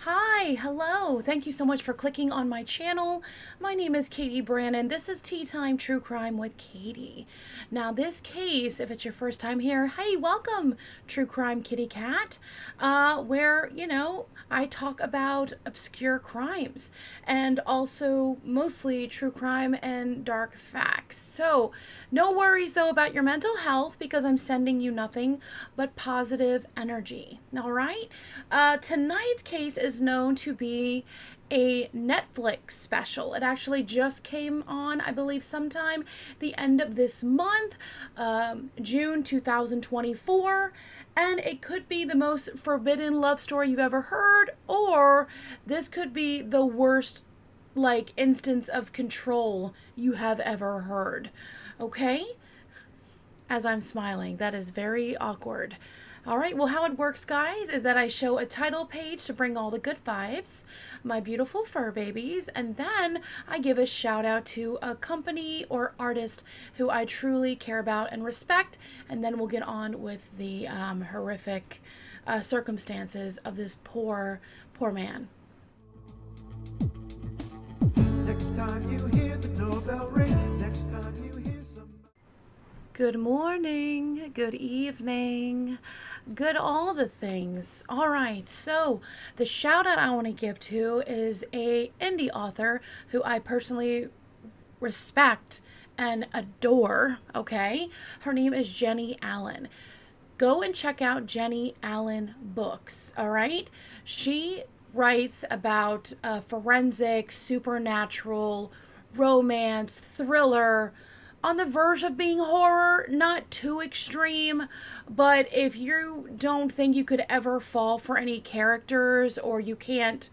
Hi, hello. Thank you so much for clicking on my channel. My name is Catie Brannon. This is Tea Time True Crime with Catie. Now, this case, if it's your first time here, hey, welcome, True Crime Kitty Cat, where, I talk about obscure crimes and also mostly true crime and dark facts. So, no worries though about your mental health because I'm sending you nothing but positive energy. All right? Tonight's case is known to be a Netflix special. It actually just came on, I believe, sometime the end of this month, June 2024. And it could be the most forbidden love story you've ever heard, or this could be the worst, instance of control you have ever heard. Okay? As I'm smiling, that is very awkward. All right, well, how it works, guys, is that I show a title page to bring all the good vibes, my beautiful fur babies, and then I give a shout out to a company or artist who I truly care about and respect, and then we'll get on with the horrific circumstances of this poor man. Next time you hear the doorbell ring, next time you hear some. Good morning, good evening, good all the things. All right, so the shout out I want to give to is a indie author who I personally respect and adore, okay? Her name is Jenny Allen. Go and check out Jenny Allen books, all right? She writes about forensic, supernatural, romance, thriller, on the verge of being horror, not too extreme, but if you don't think you could ever fall for any characters or you can't,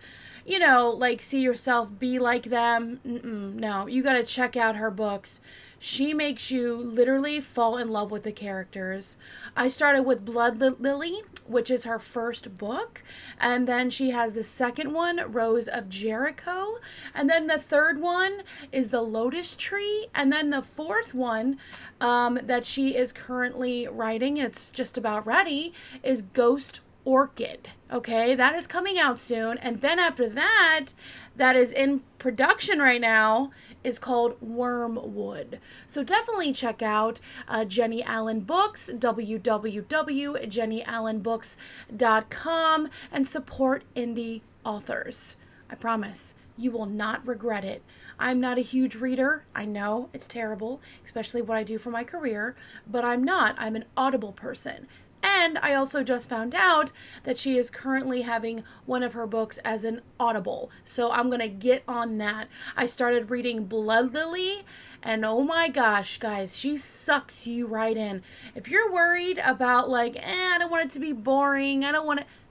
see yourself be like them, no, you gotta check out her books. She makes you literally fall in love with the characters. I started with Blood Lily, which is her first book, and then she has the second one, Rose of Jericho, and then the third one is The Lotus Tree, and then the fourth one that she is currently writing, and it's just about ready, is Ghost Orchid. Okay, that is coming out soon. And then after that, that is in production right now, is called Wormwood. So definitely check out Jenny Allen Books, www.jennyallenbooks.com, and support indie authors. I promise you will not regret it. I'm not a huge reader. I know it's terrible, especially what I do for my career, but I'm not. I'm an Audible person. And I also just found out that she is currently having one of her books as an Audible. So I'm going to get on that. I started reading Blood Lily, and oh my gosh, guys, she sucks you right in. If you're worried about, I don't want it to be boring,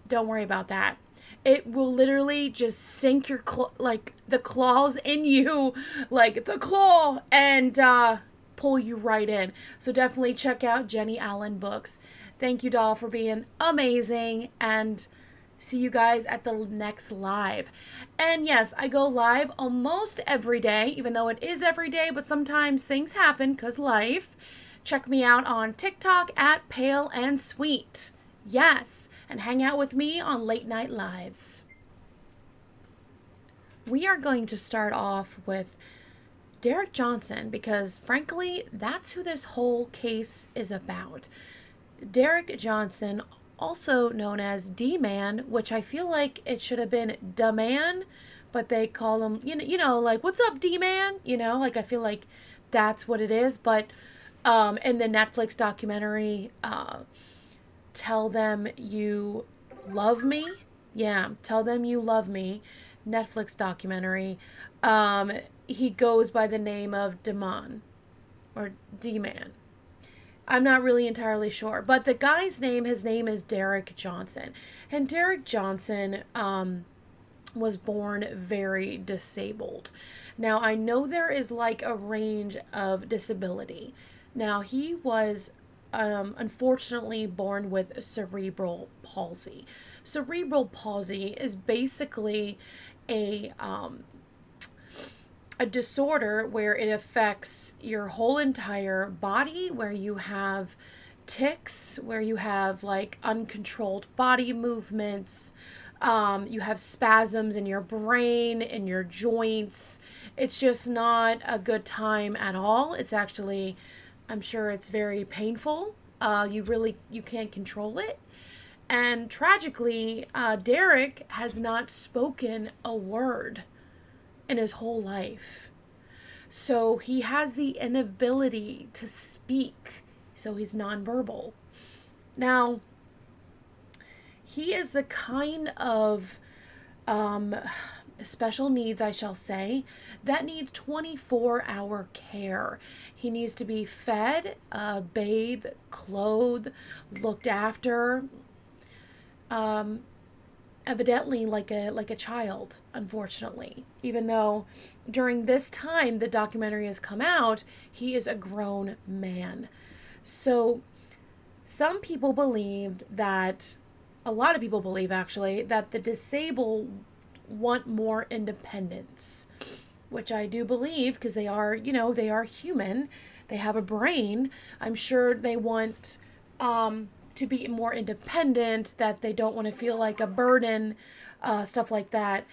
don't worry about that. It will literally just sink your the claws in you, like the claw, and pull you right in. So definitely check out Jenny Allen Books. Thank you, doll, for being amazing, and see you guys at the next live. And yes, I go live almost every day, even though it is every day, but sometimes things happen because life. Check me out on TikTok at Pale and Sweet. Yes, and hang out with me on late night lives. We are going to start off with Derek Johnson because, frankly, that's who this whole case is about. Derek Johnson, also known as D-Man, which I feel like it should have been Da-Man, but they call him, what's up, D-Man? I feel like that's what it is. But in the Netflix documentary, Tell Them You Love Me. Yeah, Tell Them You Love Me, Netflix documentary. He goes by the name of Demon or D-Man. I'm not really entirely sure, but the guy's name, his name is Derek Johnson. And Derek Johnson was born very disabled. Now, I know there is a range of disability. Now, he was unfortunately born with cerebral palsy. Cerebral palsy is basically a disorder where it affects your whole entire body, where you have tics, where you have uncontrolled body movements, You have spasms in your brain, in your joints. It's just not a good time at all. It's actually, I'm sure it's very painful. You can't control it. And tragically, Derek has not spoken a word in his whole life. So he has the inability to speak. So he's nonverbal. Now, he is the kind of um, special needs, I shall say, that needs 24-hour care. He needs to be fed, bathed, clothed, looked after, um, evidently like a child, unfortunately. Even though during this time the documentary has come out, he is a grown man. So some people believed that, a lot of people believe actually, that the disabled want more independence, which I do believe, because they are, they are human. They have a brain. I'm sure they want to be more independent, that they don't want to feel like a burden, stuff like that.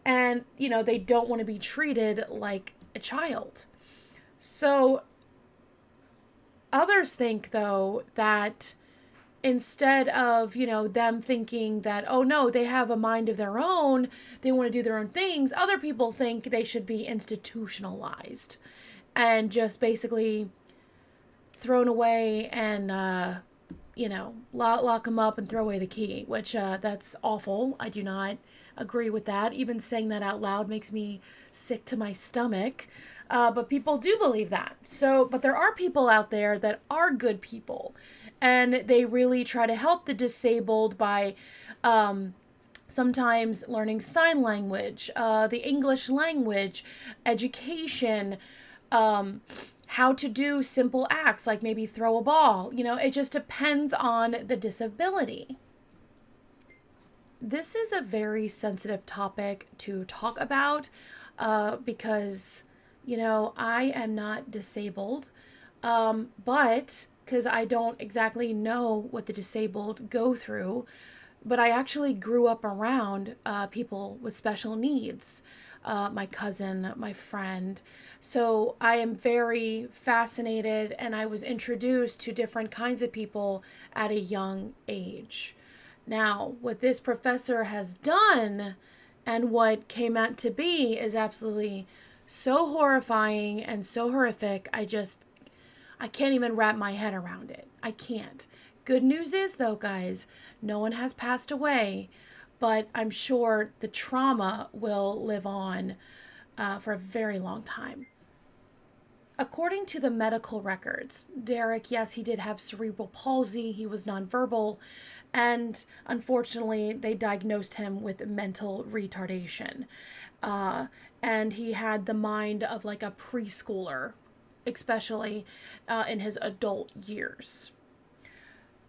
And, they don't want to be treated like a child. So others think, though, that instead of, them thinking that, oh no, they have a mind of their own, they want to do their own things, other people think they should be institutionalized and just basically thrown away and, lock them up and throw away the key, which that's awful. I do not agree with that. Even saying that out loud makes me sick to my stomach. But people do believe that. So, but there are people out there that are good people, and they really try to help the disabled by sometimes learning sign language, the English language, education, how to do simple acts like maybe throw a ball. It just depends on the disability. This is a very sensitive topic to talk about because, I am not disabled, but because I don't exactly know what the disabled go through, but I actually grew up around people with special needs, my cousin, my friend. So I am very fascinated, and I was introduced to different kinds of people at a young age. Now, what this professor has done and what came out to be is absolutely so horrifying and so horrific. I can't even wrap my head around it. I can't. Good news is, though, guys, no one has passed away, but I'm sure the trauma will live on for a very long time. According to the medical records, Derek, yes, he did have cerebral palsy. He was nonverbal. And unfortunately, they diagnosed him with mental retardation. And he had the mind of like a preschooler, especially in his adult years.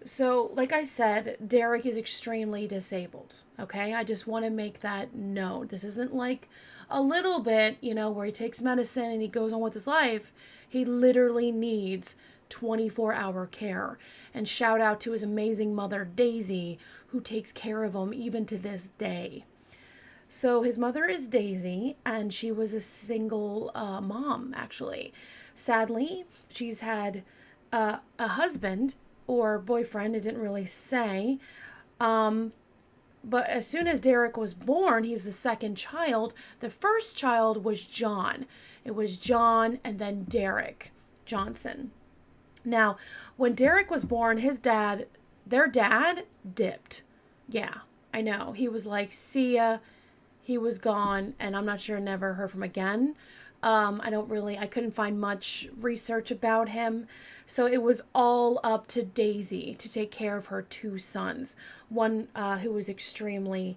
So, like I said, Derek is extremely disabled. Okay, I just want to make that known. This isn't like a little bit, where he takes medicine and he goes on with his life. He literally needs 24-hour care. And shout out to his amazing mother, Daisy, who takes care of him even to this day. So his mother is Daisy, and she was a single mom, actually. Sadly, she's had a husband or boyfriend, it didn't really say. But as soon as Derek was born, he's the second child. The first child was John. It was John and then Derek Johnson. Now, when Derek was born, their dad dipped. Yeah, I know. He was like, see ya. He was gone, and I'm not sure, never heard from again. I couldn't find much research about him. So it was all up to Daisy to take care of her two sons, one who was extremely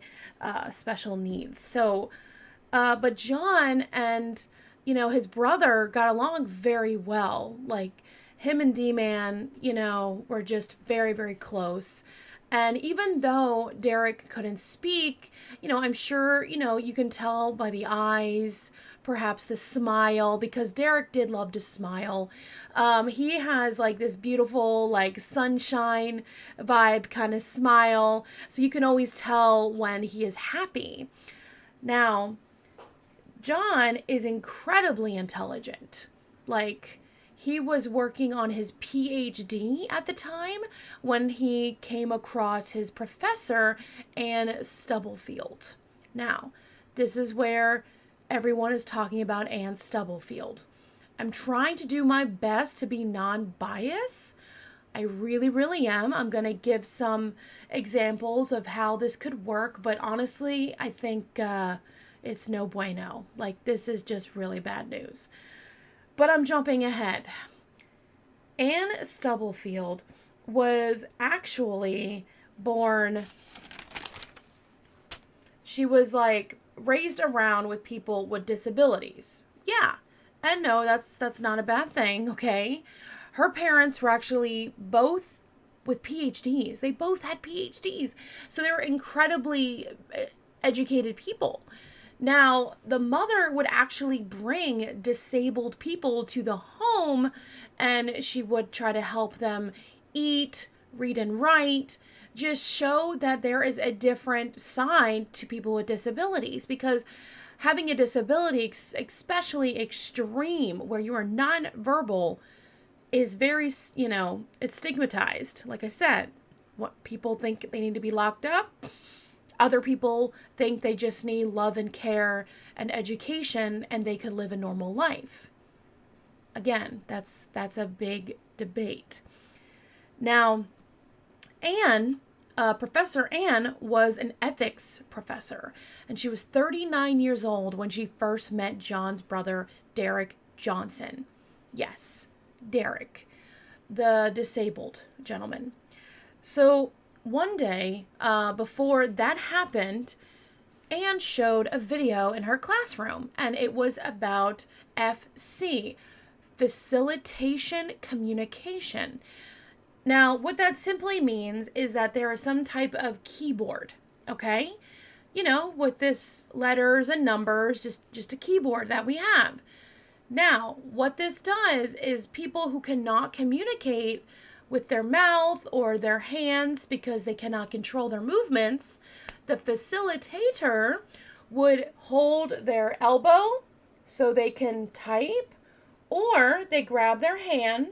special needs. So, but John and, his brother got along very well. Like, him and D-Man, were just very, very close. And even though Derek couldn't speak, I'm sure, you can tell by the eyes, perhaps the smile, because Derek did love to smile. He has like this beautiful, like sunshine vibe kind of smile. So you can always tell when he is happy. Now, John is incredibly intelligent. Like, he was working on his PhD at the time when he came across his professor, Anne Stubblefield. Now, this is where everyone is talking about Anne Stubblefield. I'm trying to do my best to be non-biased. I really, really am. I'm going to give some examples of how this could work, but honestly, I think it's no bueno. Like, this is just really bad news. But I'm jumping ahead. Anne Stubblefield was actually born, she was like raised around with people with disabilities. Yeah. And no, that's not a bad thing, okay? Her parents were actually both with PhDs. They both had PhDs. So they were incredibly educated people. Now, the mother would actually bring disabled people to the home, and she would try to help them eat, read and write, just show that there is a different side to people with disabilities, because having a disability, especially extreme, where you are nonverbal, is very, it's stigmatized. Like I said, what people think they need to be locked up. Other people think they just need love and care and education and they could live a normal life. Again, that's a big debate. Now, Professor Anne was an ethics professor, and she was 39 years old when she first met John's brother, Derek Johnson. Yes, Derek, the disabled gentleman. So one day, before that happened, Anne showed a video in her classroom, and it was about FC, facilitation communication. Now, what that simply means is that there is some type of keyboard, okay? With this letters and numbers, just a keyboard that we have. Now, what this does is people who cannot communicate with their mouth or their hands because they cannot control their movements, the facilitator would hold their elbow so they can type, or they grab their hand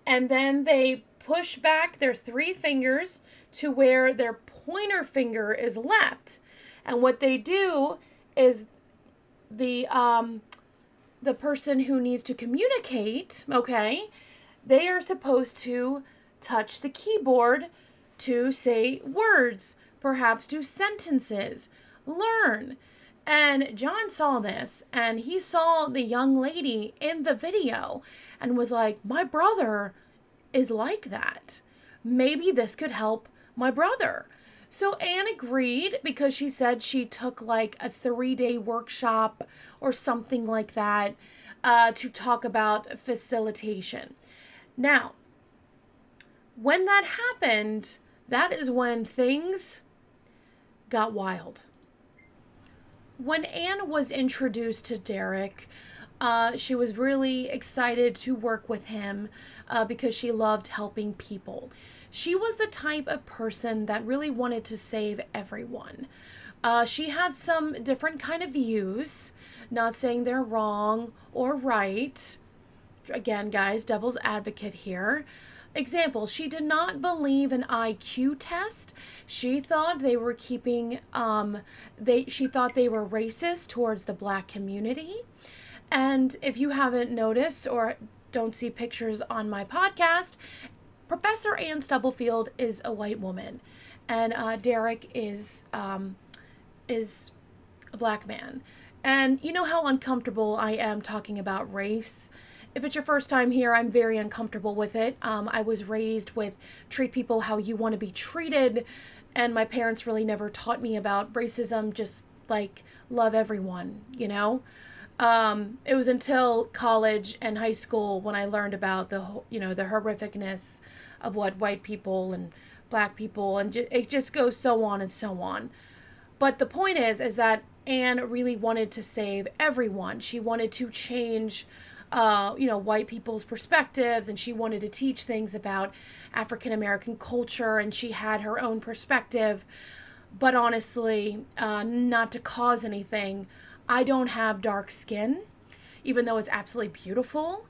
and then they push back their 3 fingers to where their pointer finger is left. And what they do is the person who needs to communicate, okay, they are supposed to touch the keyboard to say words, perhaps do sentences, learn. And John saw this, and he saw the young lady in the video and was like, my brother is like that. Maybe this could help my brother. So Anne agreed because she said she took like a 3-day workshop or something like that to talk about facilitation. Now, when that happened, that is when things got wild. When Anne was introduced to Derek, she was really excited to work with him because she loved helping people. She was the type of person that really wanted to save everyone. She had some different kind of views, not saying they're wrong or right. Again, guys, devil's advocate here. Example, she did not believe an IQ test. She thought they were keeping, she thought they were racist towards the Black community. And if you haven't noticed or don't see pictures on my podcast, Professor Anne Stubblefield is a white woman, and Derek is a Black man. And you know how uncomfortable I am talking about race. If it's your first time here, I'm very uncomfortable with it. I was raised with treat people how you want to be treated, and my parents really never taught me about racism, just like love everyone, It was until college and high school when I learned about the horrificness of what white people and black people, and it just goes so on and so on. But the point is that Anne really wanted to save everyone. She wanted to change, white people's perspectives, and she wanted to teach things about African American culture, and she had her own perspective. But honestly, not to cause anything, I don't have dark skin, even though it's absolutely beautiful.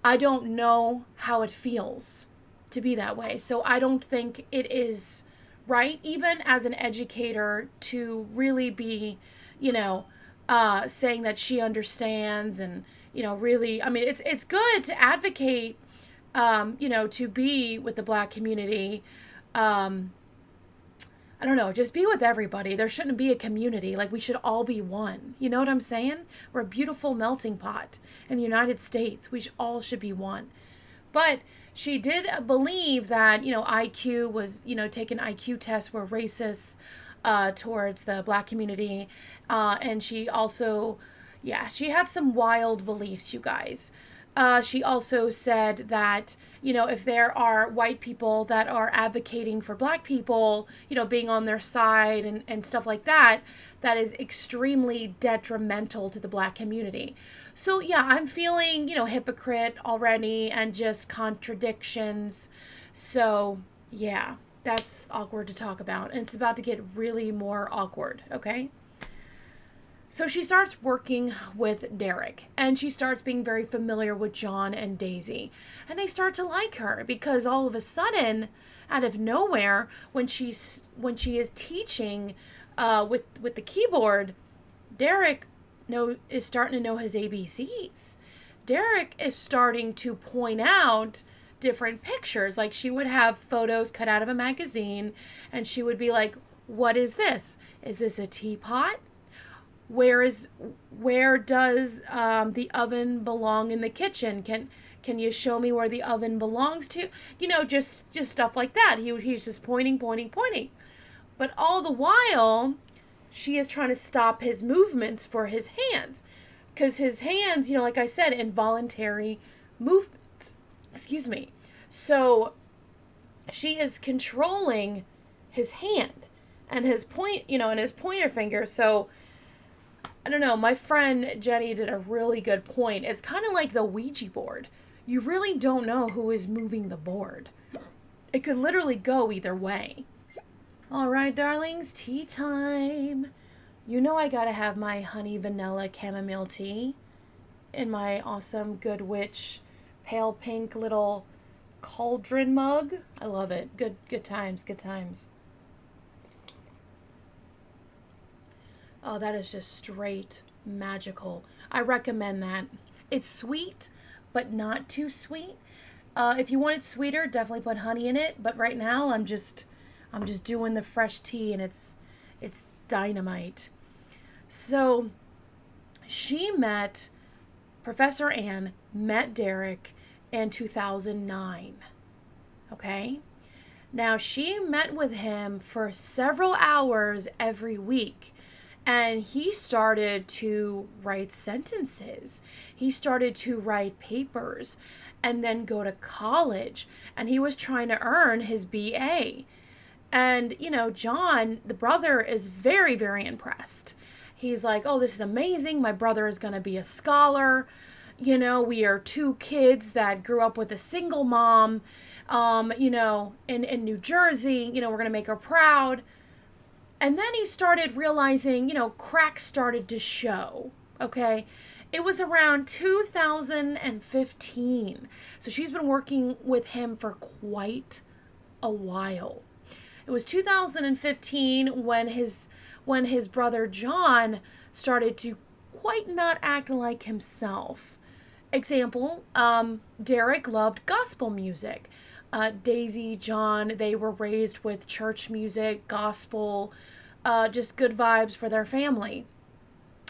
I don't know how it feels to be that way. So I don't think it is right, even as an educator, to really be, saying that she understands and, really, I mean, it's good to advocate, to be with the black community. I don't know, just be with everybody. There shouldn't be a community. Like, we should all be one. You know what I'm saying? We're a beautiful melting pot in the United States. We all should be one. But she did believe that, IQ was, taking IQ tests were racist towards the black community. And she also, she had some wild beliefs, you guys. She also said that, if there are white people that are advocating for black people, being on their side and stuff like that, that is extremely detrimental to the black community. So, I'm feeling, hypocrite already and just contradictions. So, that's awkward to talk about. And it's about to get really more awkward, okay? So she starts working with Derek, and she starts being very familiar with John and Daisy. And they start to like her because all of a sudden, out of nowhere, when she is teaching with the keyboard, Derek is starting to know his ABCs. Derek is starting to point out different pictures. Like, she would have photos cut out of a magazine, and she would be like, "What is this? Is this a teapot? Where does the oven belong in the kitchen? Can you show me where the oven belongs to?" Just stuff like that. He's just pointing. But all the while, she is trying to stop his movements for his hands. Because his hands, like I said, involuntary movements. Excuse me. So she is controlling his hand and his and his pointer finger. So I don't know, my friend Jenny did a really good point. It's kind of like the Ouija board. You really don't know who is moving the board. It could literally go either way. All right, darlings, tea time. I gotta have my honey vanilla chamomile tea in my awesome Good Witch pale pink little cauldron mug. I love it. Good times. Oh, that is just straight magical. I recommend that. It's sweet, but not too sweet. If you want it sweeter, definitely put honey in it. But right now, I'm just doing the fresh tea, and it's dynamite. So, Professor Anne met Derek in 2009. Okay? Now, she met with him for several hours every week. And he started to write sentences. He started to write papers and then go to college. And he was trying to earn his BA. And, John, the brother, is very, very impressed. He's like, "Oh, this is amazing. My brother is going to be a scholar. We are two kids that grew up with a single mom, in New Jersey. We're going to make her proud." And then he started realizing, cracks started to show, okay? It was around 2015. So she's been working with him for quite a while. It was 2015 when his brother John started to quite not act like himself. Example, Derek loved gospel music. Daisy, John, they were raised with church music, gospel, just good vibes for their family.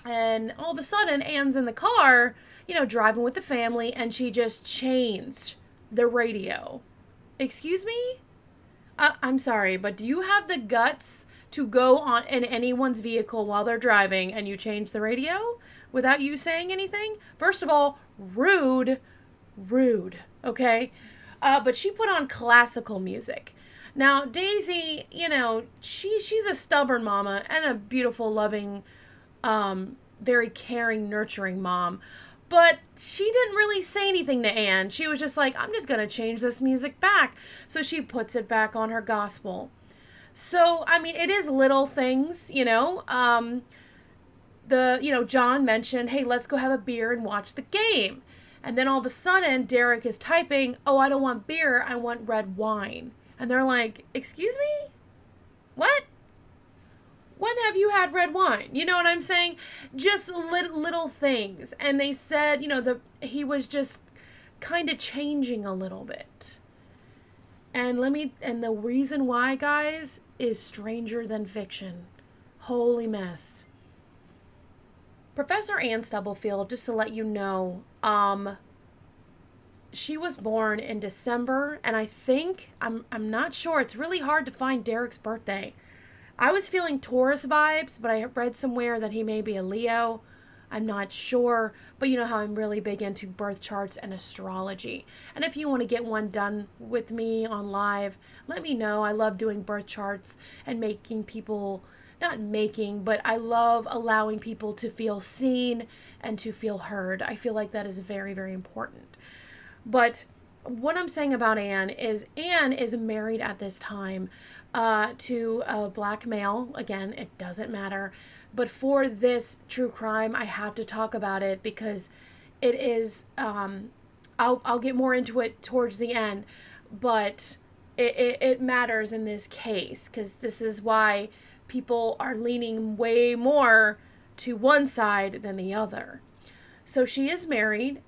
And all of a sudden, Anne's in the car, driving with the family, and she just changed the radio. Excuse me? I'm sorry, but do you have the guts to go on in anyone's vehicle while they're driving and you change the radio without you saying anything? First of all, rude, okay? But she put on classical music. Now, Daisy, she's a stubborn mama and a beautiful, loving, very caring, nurturing mom. But she didn't really say anything to Anne. She was just like, I'm just going to change this music back. So she puts it back on her gospel. So, I mean, it is little things, John mentioned, hey, let's go have a beer and watch the game. And then all of a sudden, Derek is typing, oh, I don't want beer, I want red wine. And they're like, excuse me? What? When have you had red wine? You know what I'm saying? Just little things. And they said, he was just kind of changing a little bit. And the reason why, guys, is stranger than fiction. Holy mess. Professor Anne Stubblefield, just to let you know, she was born in December, and I think, I'm not sure, it's really hard to find Derek's birthday. I was feeling Taurus vibes, but I read somewhere that he may be a Leo. I'm not sure, but you know how I'm really big into birth charts and astrology. And if you want to get one done with me on live, let me know. I love doing birth charts and making people, not making, but I love allowing people to feel seen and to feel heard. I feel like that is very, very important. But what I'm saying about Anne is married at this time to a black male. Again, it doesn't matter. But for this true crime, I have to talk about it because it is, I'll get more into it towards the end, but it matters in this case because this is why people are leaning way more to one side than the other. So she is married.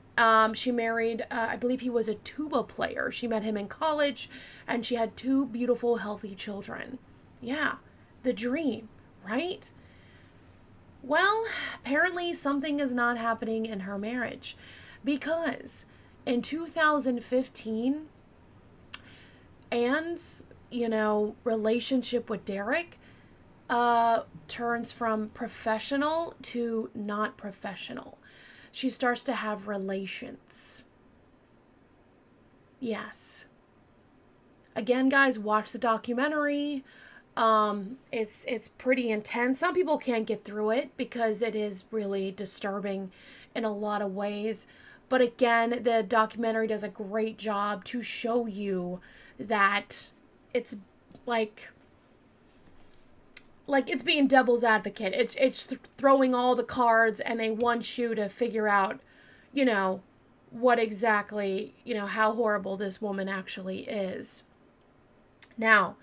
She married, I believe he was a tuba player. She met him in college, and she had 2 beautiful, healthy children. Yeah, the dream, right? Well, apparently something is not happening in her marriage because in 2015, Anne's, relationship with Derek turns from professional to not professional. She starts to have relations. Yes. Again, guys, watch the documentary. It's pretty intense. Some people can't get through it because it is really disturbing in a lot of ways. But again, the documentary does a great job to show you that it's like it's being devil's advocate. It's throwing all the cards, and they want you to figure out, what exactly, how horrible this woman actually is. Now,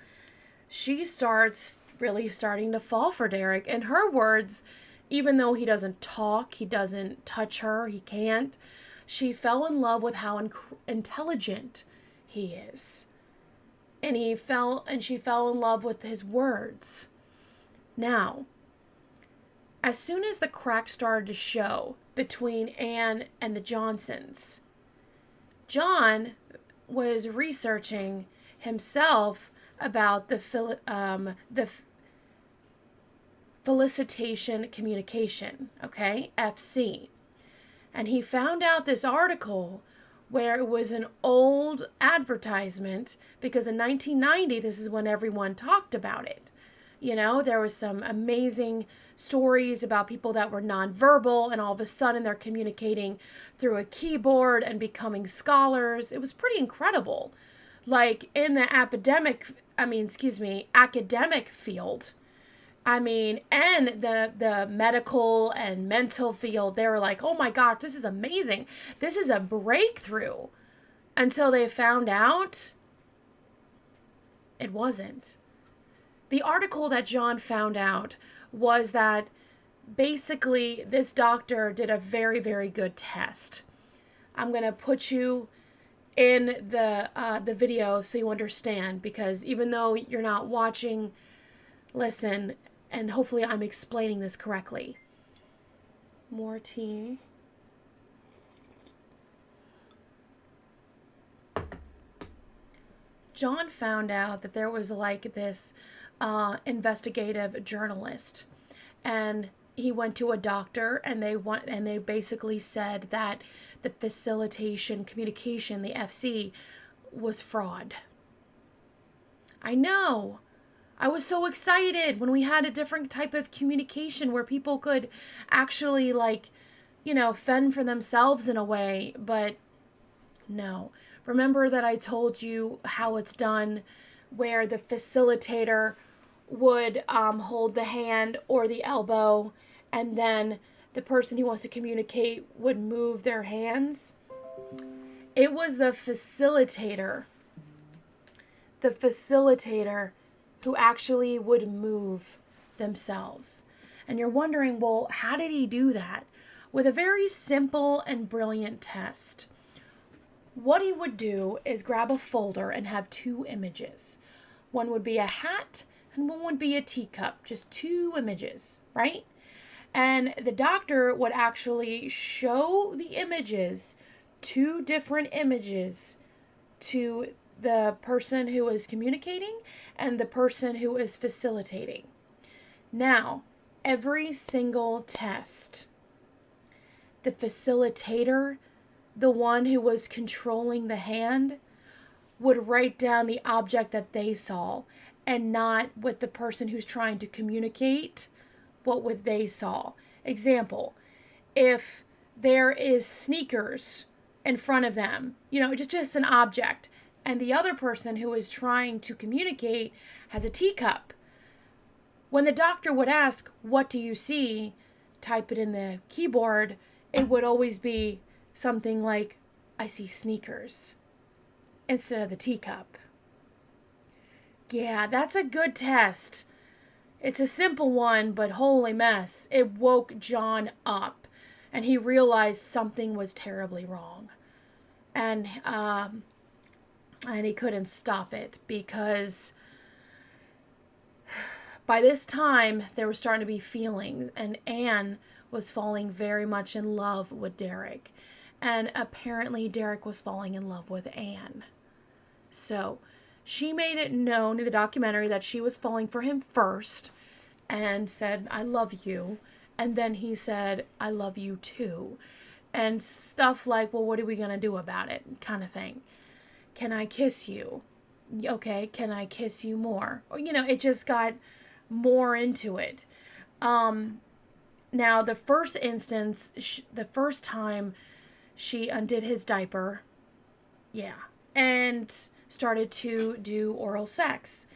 she starts really starting to fall for Derek. In her words, even though he doesn't talk, he doesn't touch her, he can't, she fell in love with how intelligent he is. And she fell in love with his words. Now, as soon as the cracks started to show between Anne and the Johnsons, John was researching himself about the felicitation communication, okay, FC. And he found out this article where it was an old advertisement because in 1990, this is when everyone talked about it. There was some amazing stories about people that were nonverbal and all of a sudden they're communicating through a keyboard and becoming scholars. It was pretty incredible. Like in the academic field, and the medical and mental field, they were like, oh my gosh, this is amazing. This is a breakthrough. Until they found out it wasn't. The article that John found out was that basically this doctor did a very, very good test. I'm going to put you in the video so you understand, because even though you're not watching, listen, and hopefully I'm explaining this correctly. More tea. John found out that there was like this investigative journalist, and he went to a doctor, and they basically said that the facilitation communication, the FC, was fraud. I know. I was so excited when we had a different type of communication where people could actually, like, fend for themselves in a way, but no. Remember that I told you how it's done, where the facilitator would hold the hand or the elbow, and then the person who wants to communicate would move their hands? It was the facilitator who actually would move themselves. And you're wondering, well, how did he do that? With a very simple and brilliant test. What he would do is grab a folder and have two images. One would be a hat and one would be a teacup. Just two images, right? And the doctor would actually show the images, two different images, to the person who is communicating and the person who is facilitating. Now, every single test, the facilitator, the one who was controlling the hand, would write down the object that they saw and not with the person who's trying to communicate what they saw. Example, if there is sneakers in front of them, just an object, and the other person who is trying to communicate has a teacup, when the doctor would ask, "What do you see?" type it in the keyboard, it would always be something like, "I see sneakers," instead of the teacup. Yeah, that's a good test. It's a simple one, but holy mess. It woke John up, and he realized something was terribly wrong. And he couldn't stop it, because by this time there was starting to be feelings, and Anne was falling very much in love with Derek. And apparently Derek was falling in love with Anne. So she made it known in the documentary that she was falling for him first and said, "I love you." And then he said, "I love you too." And stuff like, "Well, what are we going to do about it?" kind of thing. "Can I kiss you?" "Okay, can I kiss you more?" Or, it just got more into it. Now, the first instance, the first time she undid his diaper, and started to do oral sex.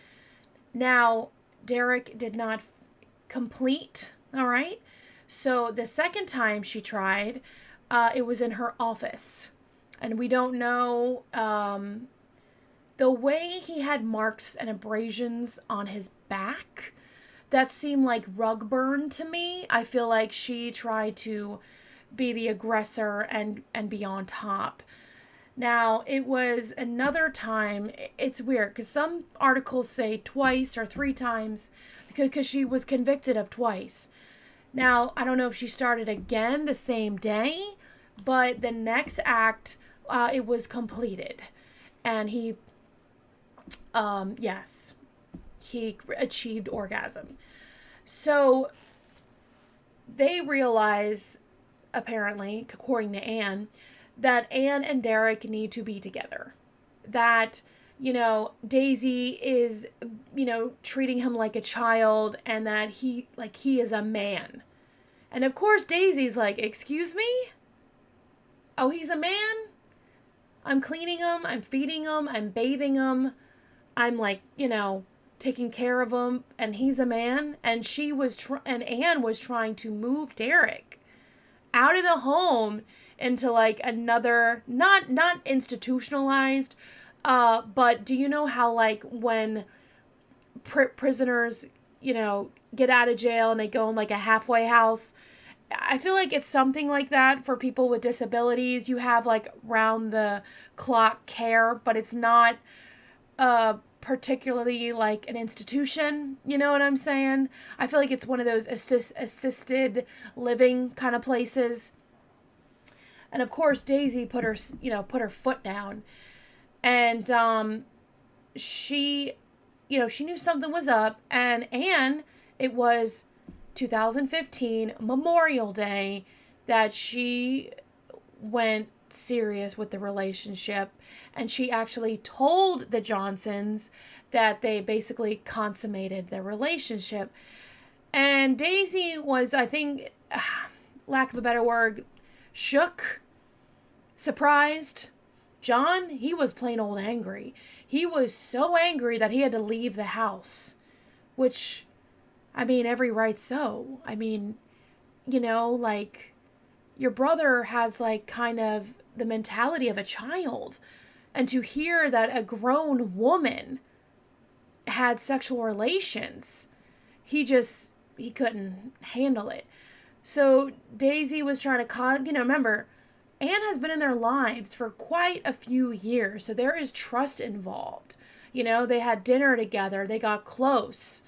Now, Derek did not complete, all right? So the second time she tried, it was in her office. And we don't know, the way he had marks and abrasions on his back, that seemed like rug burn to me. I feel like she tried to be the aggressor and be on top. Now, it was another time. It's weird because some articles say twice or three times because she was convicted of twice. Now, I don't know if she started again the same day, but the next act, it was completed. And he achieved orgasm. So they realize, apparently, according to Anne, that Anne and Derek need to be together. That, Daisy is, treating him like a child, and that he is a man. And of course, Daisy's like, "Excuse me? Oh, he's a man? I'm cleaning him, I'm feeding him, I'm bathing him. I'm taking care of him, and he's a man." And and Anne was trying to move Derek out of the home into another, not institutionalized, but do you know how when prisoners, get out of jail and they go in a halfway house? I feel like it's something like that for people with disabilities. You have round the clock care, but it's not particularly an institution. You know what I'm saying? I feel like it's one of those assisted living kind of places. And of course, Daisy put her foot down, and she knew something was up. And Anne, it was 2015 Memorial Day that she went serious with the relationship, and she actually told the Johnsons that they basically consummated their relationship. And Daisy was, I think, lack of a better word, shook, surprised. John, he was plain old angry. He was so angry that he had to leave the house, which, I mean, every right so. I mean, like, your brother has, like, kind of the mentality of a child. And to hear that a grown woman had sexual relations, he couldn't handle it. So Daisy was trying to, remember, Anne has been in their lives for quite a few years, so there is trust involved. They had dinner together, they got close.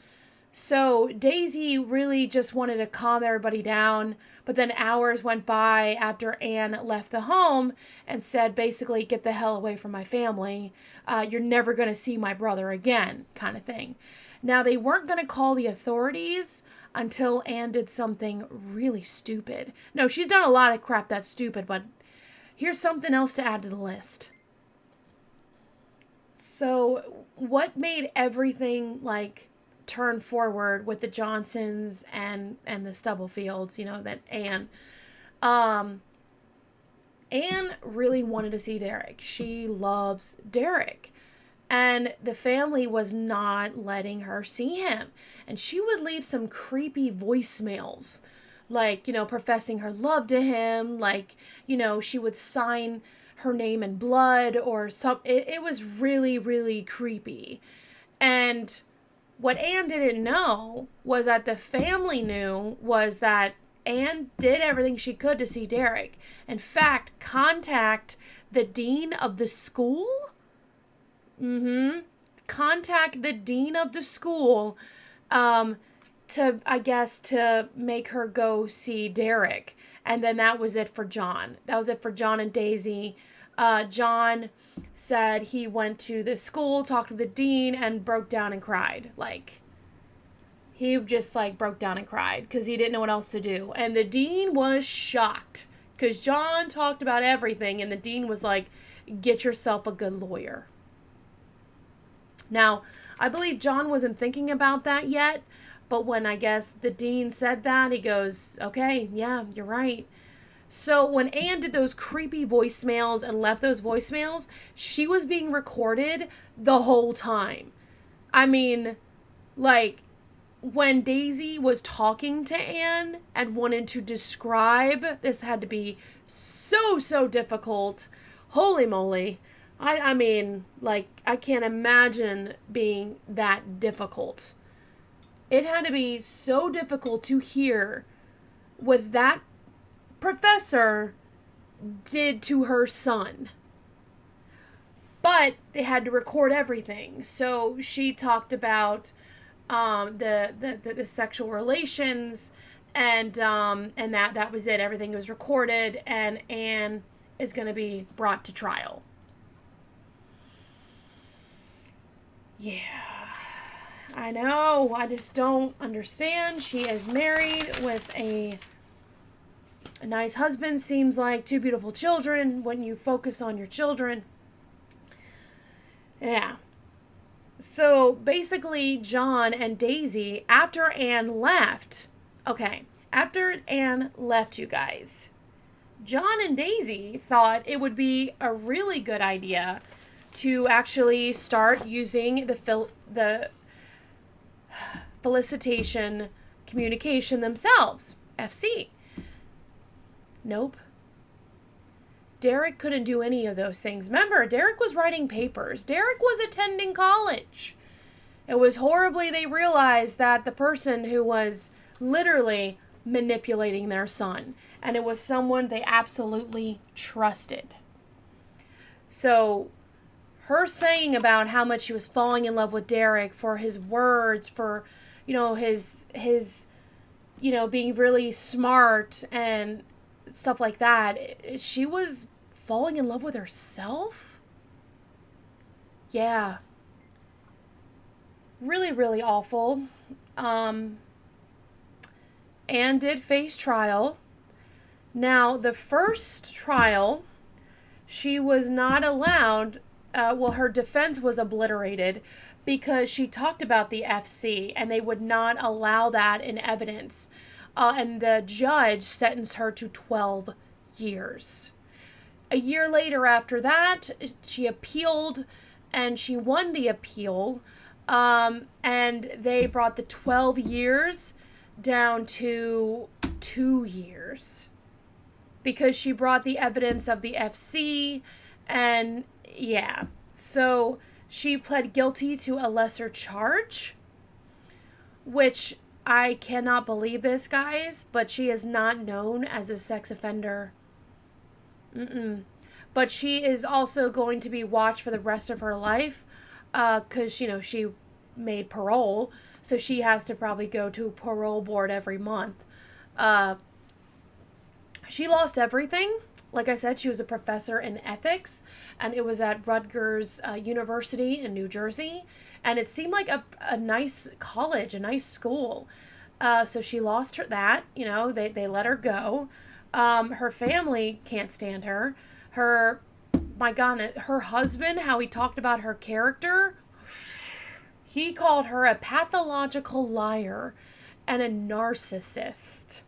So Daisy really just wanted to calm everybody down, but then hours went by after Anne left the home and said, basically, get the hell away from my family. You're never going to see my brother again, kind of thing. Now, they weren't going to call the authorities until Anne did something really stupid. No, she's done a lot of crap that's stupid, but here's something else to add to the list. So, what made everything, like, turn forward with the Johnsons and the Stubblefields, that Anne really wanted to see Derek. She loves Derek. And the family was not letting her see him. And she would leave some creepy voicemails, like, professing her love to him, like, she would sign her name in blood or something. It was really, really creepy. And what Anne didn't know was that the family knew was that Anne did everything she could to see Derek. In fact, contact the dean of the school. Contact the dean of the school to make her go see Derek. And then that was it for John. That was it for John and Daisy. John said he went to the school, talked to the dean, and broke down and cried. Like, he just, like, broke down and cried because he didn't know what else to do. And the dean was shocked because John talked about everything, and the dean was like, get yourself a good lawyer. Now, I believe John wasn't thinking about that yet, but when I guess the dean said that, he goes, okay, yeah, you're right. So when Anne did those creepy voicemails and left those voicemails, she was being recorded the whole time. I mean, like, when Daisy was talking to Anne and wanted to describe, this had to be so difficult. Holy moly. I mean, like, I can't imagine being that difficult. It had to be so difficult to hear what that professor did to her son. But they had to record everything. So she talked about the sexual relations, and that was it. Everything was recorded, and Anne is going to be brought to trial. Yeah, I know. I just don't understand. She is married with a nice husband. Seems like two beautiful children when you focus on your children. Yeah. So basically, John and Daisy, after Anne left, you guys, John and Daisy thought it would be a really good idea to actually start using the felicitation communication themselves, FC. Nope. Derek couldn't do any of those things. Remember, Derek was writing papers. Derek was attending college. It was horribly they realized that the person who was literally manipulating their son, and it was someone they absolutely trusted. So her saying about how much she was falling in love with Derek for his words, for, his being really smart and stuff like that, she was falling in love with herself? Yeah. Really, really awful. Anne did face trial. Now, the first trial, she was not allowed, well, her defense was obliterated because she talked about the FC and they would not allow that in evidence. And the judge sentenced her to 12 years. A year later, after that, she appealed and she won the appeal. And they brought the 12 years down to 2 years because she brought the evidence of the FC. And yeah, so she pled guilty to a lesser charge, which I cannot believe this, guys, but she is not known as a sex offender. But she is also going to be watched for the rest of her life because, she made parole. So she has to probably go to parole board every month. She lost everything. Like I said, she was a professor in ethics, and it was at Rutgers University in New Jersey. And it seemed like a nice college, a nice school. So she lost that. They let her go. Her family can't stand her. My God, her husband, how he talked about her character, he called her a pathological liar and a narcissist.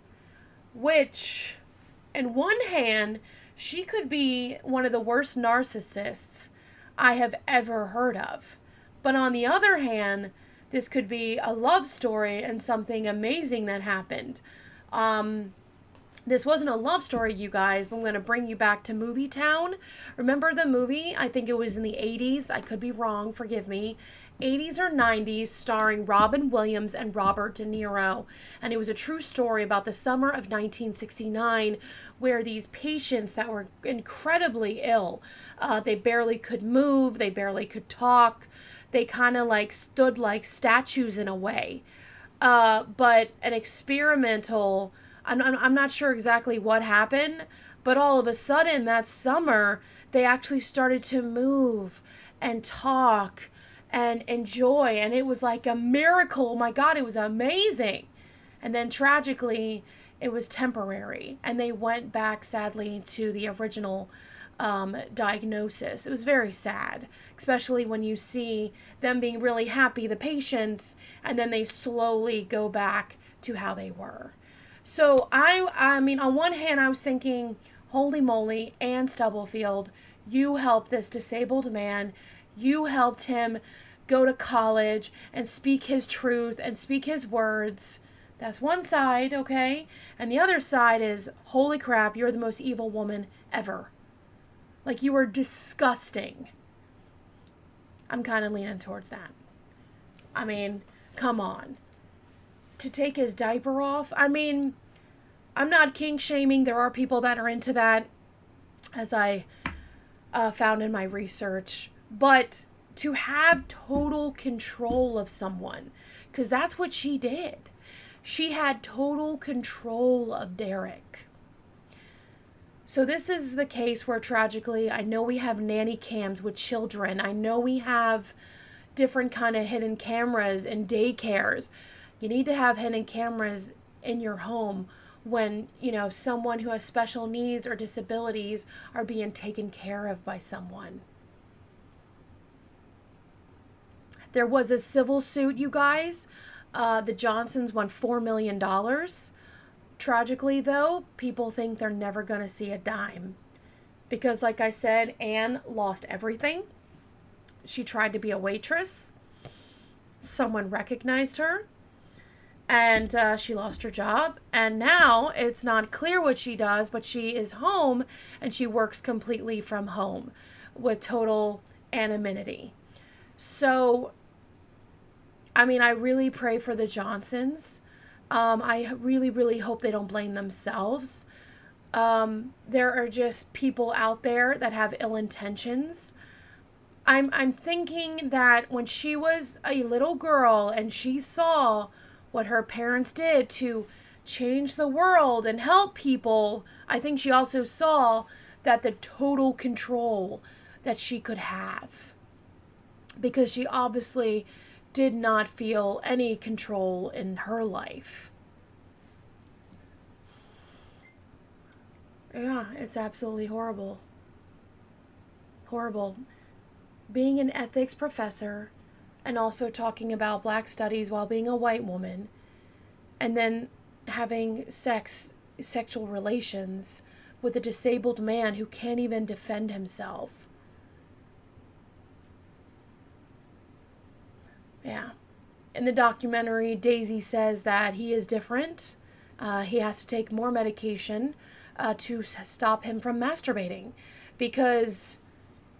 Which, in one hand, she could be one of the worst narcissists I have ever heard of. But on the other hand, this could be a love story and something amazing that happened. This wasn't a love story, you guys, but I'm going to bring you back to Movie Town. Remember the movie? I think it was in the 80s. I could be wrong. Forgive me. 80s or 90s, starring Robin Williams and Robert De Niro. And it was a true story about the summer of 1969, where these patients that were incredibly ill, they barely could move, they barely could talk, they kind of like stood like statues in a way. But an experimental, I'm not sure exactly what happened, but all of a sudden that summer, they actually started to move and talk and enjoy. And it was like a miracle. Oh my God, it was amazing. And then tragically, it was temporary. And they went back, sadly, to the original diagnosis. It was very sad, especially when you see them being really happy, the patients, and then they slowly go back to how they were. So I mean, on one hand, I was thinking, holy moly, Anne Stubblefield, you helped this disabled man. You helped him go to college and speak his truth and speak his words. That's one side, okay? And the other side is, holy crap, you're the most evil woman ever. Like, you were disgusting. I'm kind of leaning towards that. I mean, come on. To take his diaper off? I mean, I'm not kink shaming. There are people that are into that, as I found in my research. But to have total control of someone, because that's what she did. She had total control of Derek. So this is the case where, tragically, I know we have nanny cams with children. I know we have different kind of hidden cameras in daycares. You need to have hidden cameras in your home when, someone who has special needs or disabilities are being taken care of by someone. There was a civil suit, you guys. The Johnsons won $4 million. Tragically, though, people think they're never going to see a dime. Because, like I said, Anne lost everything. She tried to be a waitress. Someone recognized her. And she lost her job. And now it's not clear what she does, but she is home and she works completely from home with total anonymity. So, I mean, I really pray for the Johnsons. I really, really hope they don't blame themselves. There are just people out there that have ill intentions. I'm thinking that when she was a little girl and she saw what her parents did to change the world and help people, I think she also saw that the total control that she could have. Because she obviously did not feel any control in her life. Yeah, it's absolutely horrible. Horrible. Being an ethics professor and also talking about black studies while being a white woman, and then having sexual relations with a disabled man who can't even defend himself. Yeah. In the documentary, Daisy says that he is different. He has to take more medication to stop him from masturbating because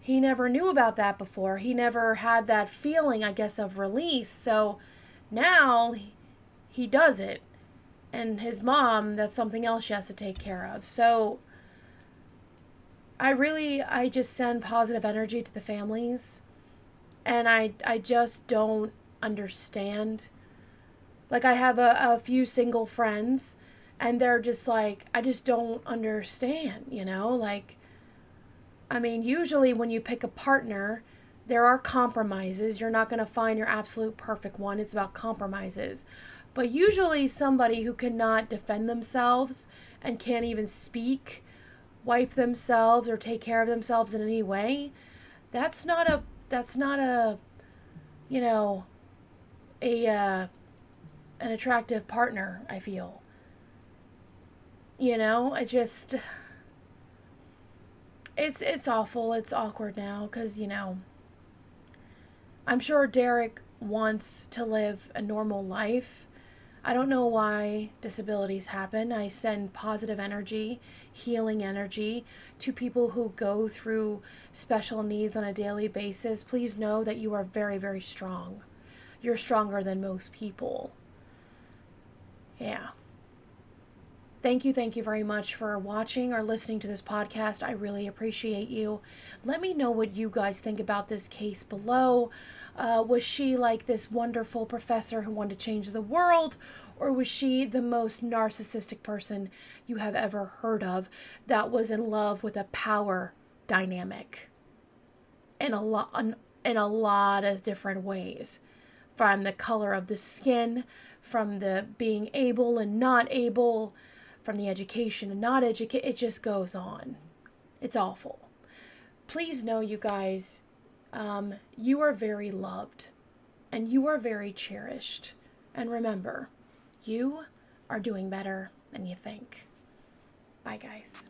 he never knew about that before. He never had that feeling, I guess, of release. So now he does it. And his mom, that's something else she has to take care of. So I just send positive energy to the families. And I just don't understand. Like, I have a few single friends, and they're just like, I just don't understand, you know? Like, I mean, usually when you pick a partner, there are compromises. You're not going to find your absolute perfect one. It's about compromises. But usually somebody who cannot defend themselves and can't even speak, wipe themselves, or take care of themselves in any way, that's not a, you know, an attractive partner, I feel. You know, it's awful. It's awkward now because, you know, I'm sure Derek wants to live a normal life. I don't know why disabilities happen. I send positive energy, healing energy to people who go through special needs on a daily basis. Please know that you are very, very strong. You're stronger than most people. Yeah. Thank you very much for watching or listening to this podcast. I really appreciate you. Let me know what you guys think about this case below. Was she like this wonderful professor who wanted to change the world? Or was she the most narcissistic person you have ever heard of that was in love with a power dynamic in a lot of different ways? From the color of the skin, from the being able and not able, from the education and not educate. It just goes on. It's awful. Please know, you guys, you are very loved and you are very cherished. And remember, you are doing better than you think. Bye, guys.